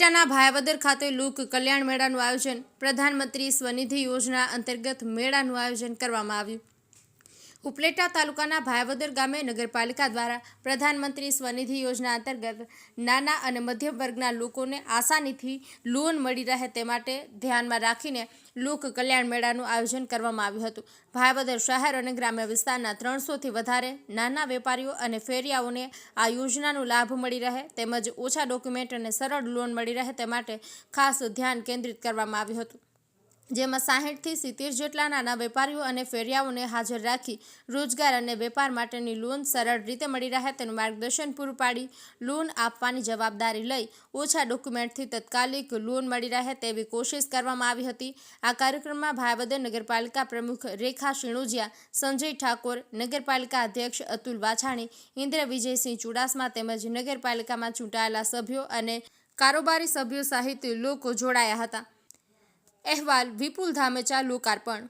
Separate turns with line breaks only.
ઉપલેટાના ભાયાવદર ખાતે લોક કલ્યાણ મેળાનું આયોજન પ્રધાનમંત્રી સ્વનિધિ યોજના અંતર્ગત મેળાનું આયોજન કરવામાં આવ્યું। ઉપલેટા તાલુકાના ભાયાવદર ગામે નગરપાલિકા દ્વારા પ્રધાનમંત્રી સ્વનિધિ યોજના અંતર્ગત નાના અને મધ્યમ વર્ગના લોકોને આસાનીથી લોન મળી રહે તે માટે ધ્યાનમાં રાખીને લોક કલ્યાણ મેળાનું આયોજન કરવામાં આવ્યું હતું। ભાયાવદર શહેર અને ગ્રામ્ય વિસ્તારના 300થી વધારે નાના વેપારીઓ અને ફેરિયાઓને આ યોજનાનો લાભ મળી રહે તેમજ ઓછા ડોક્યુમેન્ટ અને સરળ લોન મળી રહે તે માટે ખાસ ધ્યાન કેન્દ્રિત કરવામાં આવ્યું હતું, જેમાં 60થી 70 જેટલા નાના વેપારીઓ અને ફેરિયાઓને હાજર રાખી રોજગાર અને વેપાર માટેની લોન સરળ રીતે મળી રહે તેનું માર્ગદર્શન પૂરું પાડી લોન આપવાની જવાબદારી લઈ ઓછા ડોક્યુમેન્ટથી તાત્કાલિક લોન મળી રહે તેવી કોશિશ કરવામાં આવી હતી। આ કાર્યક્રમમાં ભાયાવદર નગરપાલિકા પ્રમુખ રેખા શિણોજિયા, સંજય ઠાકોર, નગરપાલિકા અધ્યક્ષ અતુલ વાછાણી, ઇન્દ્ર વિજયસિંહ ચુડાસમા તેમજ નગરપાલિકામાં ચૂંટાયેલા સભ્યો અને કારોબારી સભ્યો સહિત લોકો જોડાયા હતા। અહેવાલ વિપુલ ધામેચા, લોકાર્પણ।